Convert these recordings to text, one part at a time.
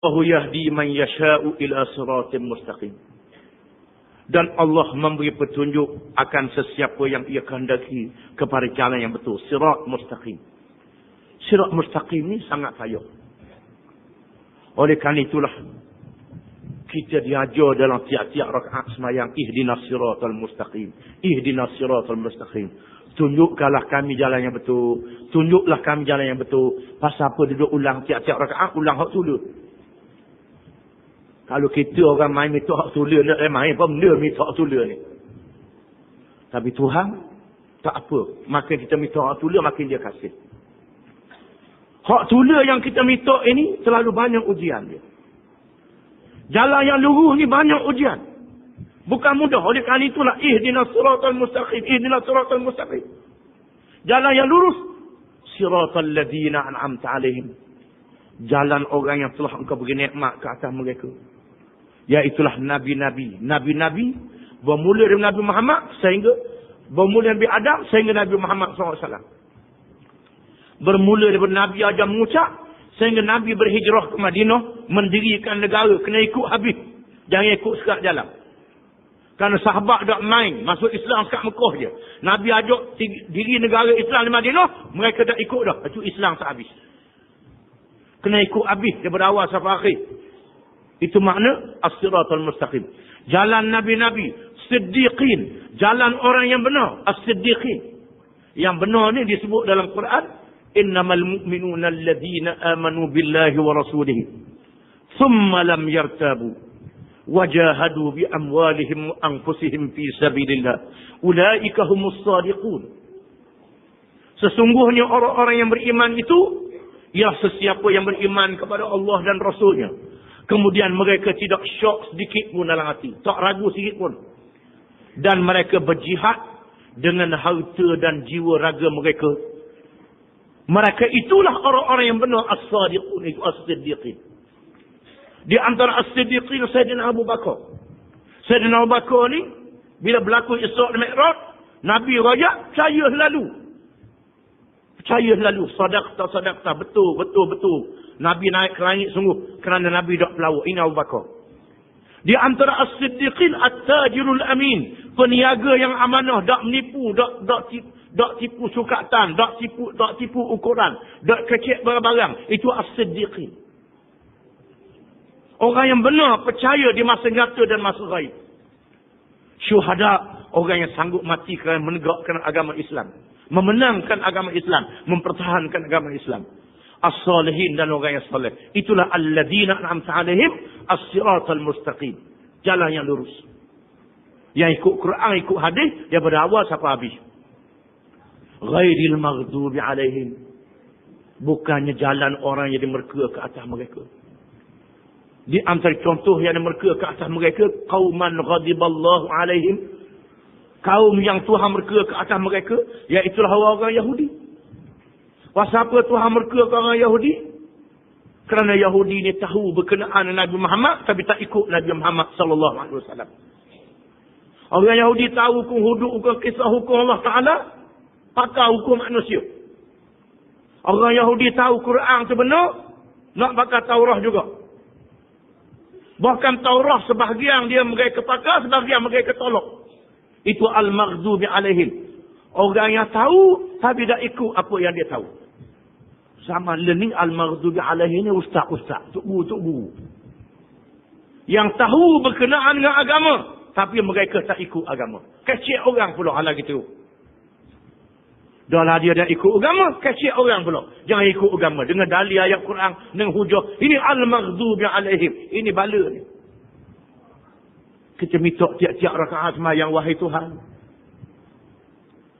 Allahu yahdi man yasha'u ila siratim mustaqim. Dan Allah memberi petunjuk akan sesiapa yang ia kehendaki kepada jalan yang betul. Sirat mustaqim. Sirat mustaqim ni sangat payah. Oleh kerana itulah kita diajar dalam tiap-tiap rakaat sembahyang, ihdinas siratal mustaqim. Ihdinas siratal mustaqim. Tunjukkanlah kami jalan yang betul. Tunjuklah kami jalan yang betul. Pasal apa duduk ulang tiap-tiap rakaat, ulang hak tulis. Kalau kita orang main minta hak tulis, main apa benda minta hak tulis ni. Tapi Tuhan tak apa. Makin kita minta hak tulis, makin dia kasih. Hak tulis yang kita minta ini terlalu banyak ujian dia. Jalan yang lurus ni banyak ujian. Bukan mudah. Oleh kerana itulah ihdinas siratal mustaqim. Ihdinas siratal mustaqim. Jalan yang lurus. Siratal ladzina an'amta alaihim. Jalan orang yang telah engkau beri nikmat ke atas mereka. Iaitulah nabi-nabi. Nabi-nabi bermula dari Nabi Muhammad sehingga bermula Nabi Adam sehingga Nabi Muhammad SAW. Bermula daripada Nabi Adam mengucap sehingga Nabi berhijrah ke Madinah, mendirikan negara, kena ikut habis. Jangan ikut sekat jalan. Kerana sahabat dak main masuk Islam sekat Mekah je. Nabi ajak diri negara Islam di Madinah, mereka dak ikut dah. Itu Islam tak habis. Kena ikut habis daripada awal sampai akhir. Itu makna as-siratal mustaqim. Jalan nabi-nabi, siddiqin, jalan orang yang benar, as-siddiqin. Yang benar ni disebut dalam Quran, innamal mu'minuna alladhina amanu billahi wa rasulihi thumma lam yartabu wajahadu bi amwalihim wa anfusihim fi sabilillah ulaika humus shadiqun. Sesungguhnya orang-orang yang beriman itu ialah sesiapa yang beriman kepada Allah dan Rasulnya. Kemudian mereka tidak syok sedikit pun dalam hati. Tak ragu sedikit pun. Dan mereka berjihad dengan harta dan jiwa raga mereka. Mereka itulah orang-orang yang benar as-sadiqun, itu as-siddiqin. Di antara as-siddiqin Sayyidina Abu Bakar. Sayyidina Abu Bakar ni bila berlaku Isra' dan Mi'raj, Nabi rajak percaya selalu. Percaya selalu. Sadaqta, betul. Nabi naik ke langit sungguh. Kerana Nabi dak pelawak. Ini Abu Bakar. Di antara as-siddiqin at-tajirul amin. Peniaga yang amanah. Dak menipu. Dak tipu sukatan. Dak tipu ukuran. Dak kecek barang-barang. Itu as-siddiqin. Orang yang benar percaya di masa nyata dan masa gaib. Syuhada. Orang yang sanggup mati kerana menegakkan agama Islam. Memenangkan agama Islam. Mempertahankan agama Islam. As-salihin dan orang yang salih. Itulah alladzina an'amta alaihim as-siratal mustaqim. Jalan yang lurus. Yang ikut Quran, ikut hadis daripada awal sampai habis. Ghairil maghdubi alaihim. Bukannya jalan orang yang dimerka ke atas mereka. Di antara contoh yang dimerka ke atas mereka, qauman ghadiballahu alaihim. Kaum yang Tuhan merka ke atas mereka, iaitu orang-orang Yahudi. Pasal apa Tuhan merka ke orang Yahudi? Kerana Yahudi ni tahu berkenaan Nabi Muhammad tapi tak ikut Nabi Muhammad sallallahu alaihi wasallam. Orang Yahudi tahu hukum hudud, hukum kisah, hukum Allah Taala, pakar hukum manusia. Orang Yahudi tahu Quran sebenar, nak pakar Taurah juga. Bahkan Taurah sebahagian dia mereka pakar, sebahagian mereka tolak. Itu al-maghdubi alaihim. Orang yang tahu tapi tak ikut apa yang dia tahu. Zaman learning al-maghdubi alaihi ni ustaz-ustaz, tok guru. Yang tahu berkenaan dengan agama tapi mereka tak ikut agama. Kecil orang pula ala gitu. Dah lah dia dah ikut agama, kecil orang pula. Jangan ikut agama dengan dalil ayat Quran dengan hujah. Ini al-maghdubi alaihim. Ini bala ni. Kita minta tiap-tiap rakaat sembahyang, wahai Tuhan,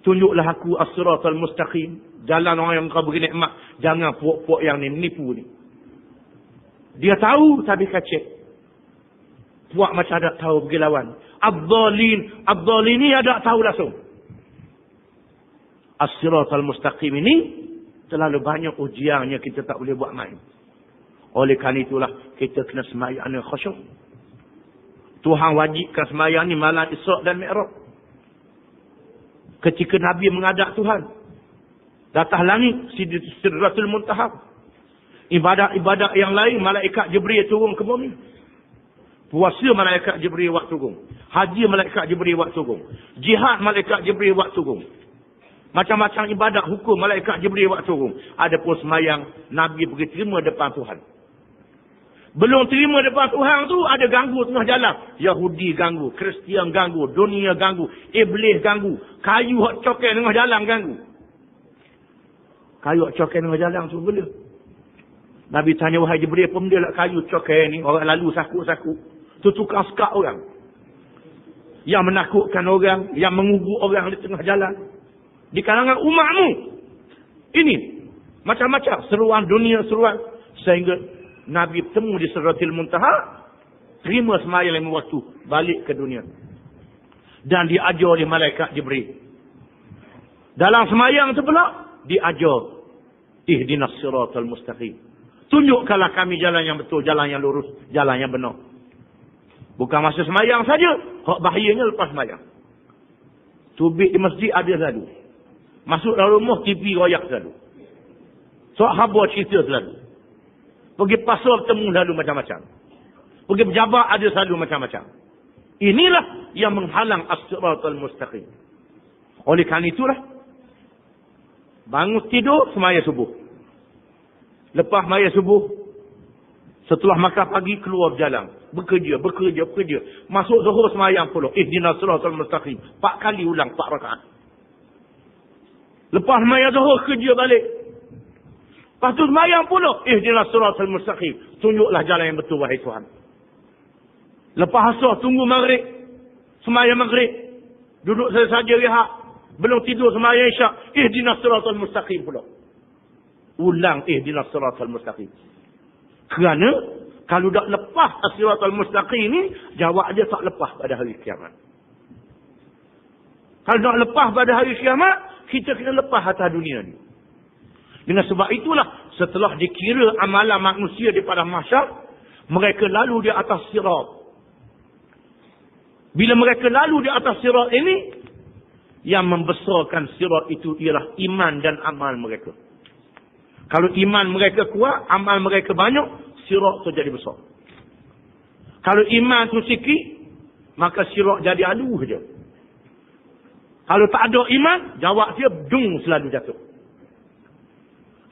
tunjuklah aku as-siratal mustaqim. Jalan orang yang kau beri nikmat. Jangan puak-puak yang ni menipu ni. Dia tahu tapi kacik. Puak macam ada tahu pergi lawan. Abdalin ni ada tahu langsung. As-siratal mustaqim ini terlalu banyak ujiannya, kita tak boleh buat main. Oleh kerana itulah kita kena sembahyang dengan khusyuk. Tuhan wajibkan sembahyang ni malam Isra' dan Mi'raj. Ketika Nabi menghadap Tuhan, datang langit Sidratul Muntaha. Ibadat-ibadat yang lain, malaikat Jibril turun ke bumi. Puasa malaikat Jibril buat turun. Haji malaikat Jibril buat turun. Jihad malaikat Jibril buat turun. Macam-macam ibadat hukum malaikat Jibril buat turun. Adapun semayang, Nabi pergi terima depan Tuhan. Belum terima depan Tuhan tu, ada ganggu tengah jalan. Yahudi ganggu, Kristian ganggu, dunia ganggu, Iblis ganggu, kayu hak cokel tengah jalan ganggu. Kayu hak cokel tengah jalan tu bila? Nabi tanya, wahai Jibril, apa benda lah kayu cokel ni? Orang lalu sakut-sakut. Tu tukang sekat orang. Yang menakutkan orang, yang mengubur orang di tengah jalan. Di kalangan umatmu. Ini. Macam-macam. Seruan dunia, seruan. Sehingga Nabi bertemu di Sidratil Muntaha. Terima semayang 5 waktu. Balik ke dunia. Dan diajar oleh malaikat Jibril. Dalam semayang tu pula, diajar. Ihdinas siratal mustaqim. Tunjukkanlah kami jalan yang betul, jalan yang lurus, jalan yang benar. Bukan masa semayang saja. Hak bahayanya lepas semayang. Tubik di masjid ada selalu. Masuk dalam rumah, TV royak selalu. Sahabat cerita selalu. Pergi pasar bertemu selalu macam-macam. Pergi pejabat ada selalu macam-macam. Inilah yang menghalang as-siratal mustaqim. Oleh kerana itulah, bangun tidur, semaya subuh. Lepas semaya subuh, setelah makan pagi, keluar berjalan. Bekerja. Masuk zuhur semayang pula. Ihdinas siratal mustaqim. 4 kali ulang, 4 rakaat. Lepas semayang zuhur, kerja balik. Lepas tu semayang pula. Ihdinas siratal mustaqim. Tunjuklah jalan yang betul, wahai Tuhan. Lepas asar, tunggu maghrib. Semayang maghrib. Duduk saja rehat. Belum tidur semayang isyak. Ihdinas siratal mustaqim pula. Ulang ihdinas siratal mustaqim. Kerana kalau tak lepas as-siratal mustaqim ni, jawab dia tak lepas pada hari kiamat. Kalau tak lepas pada hari kiamat, kita kena lepas atas dunia ni. Dengan sebab itulah, setelah dikira amalan manusia di padang mahsyar, mereka lalu di atas sirat. Bila mereka lalu di atas sirat ini, yang membesarkan sirat itu ialah iman dan amal mereka. Kalau iman mereka kuat, amal mereka banyak, sirat tu jadi besar. Kalau iman tu sikit, maka sirat jadi alu saja. Kalau tak ada iman, jawab dia dung selalu jatuh.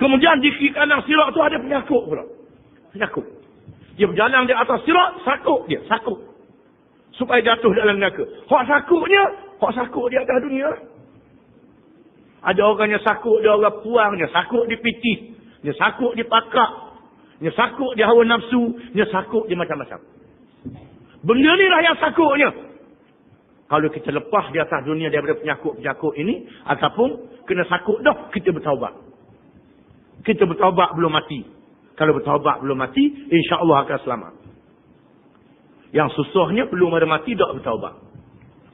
Kemudian di kiri kanan sirat tu ada penyakut pula. Penyakut. Dia berjalan di atas sirat, sakut dia, sakut. Supaya jatuh dalam neraka. Hak sakut di atas dunia. Ada orang yang sakut, dia orang puang, dia sakut di pitih, dia sakut di pakak, dia sakut di hawa nafsu, dia sakut di macam-macam. Benda ni lah yang sakutnya. Kalau kita lepas di atas dunia daripada penyakut-penyakut ini, ataupun kena sakut dah, kita bertaubat. Kita bertaubat belum mati. Kalau bertaubat belum mati, insya-Allah akan selamat. Yang susahnya belum ada mati, tak bertaubat.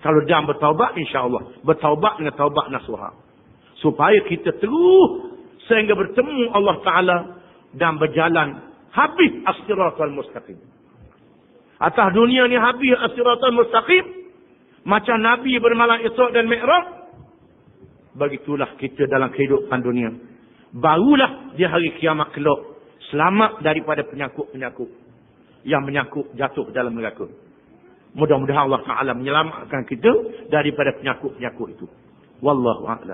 Kalau dah bertaubat, insya-Allah. Bertaubat dengan taubat nasuha. Supaya kita terus sehingga bertemu Allah Ta'ala dan berjalan habis as-siratal mustaqim. Atas dunia ni habis as-siratal mustaqim. Macam Nabi bermalam Isra' dan Mi'raj. Begitulah kita dalam kehidupan dunia. Barulah di hari kiamat kelak selamat daripada penyakut-penyakut yang menyangkut jatuh dalam neraka. Mudah-mudahan Allah Ta'ala menyelamatkan kita daripada penyakut-penyakut itu. Wallahu a'lam.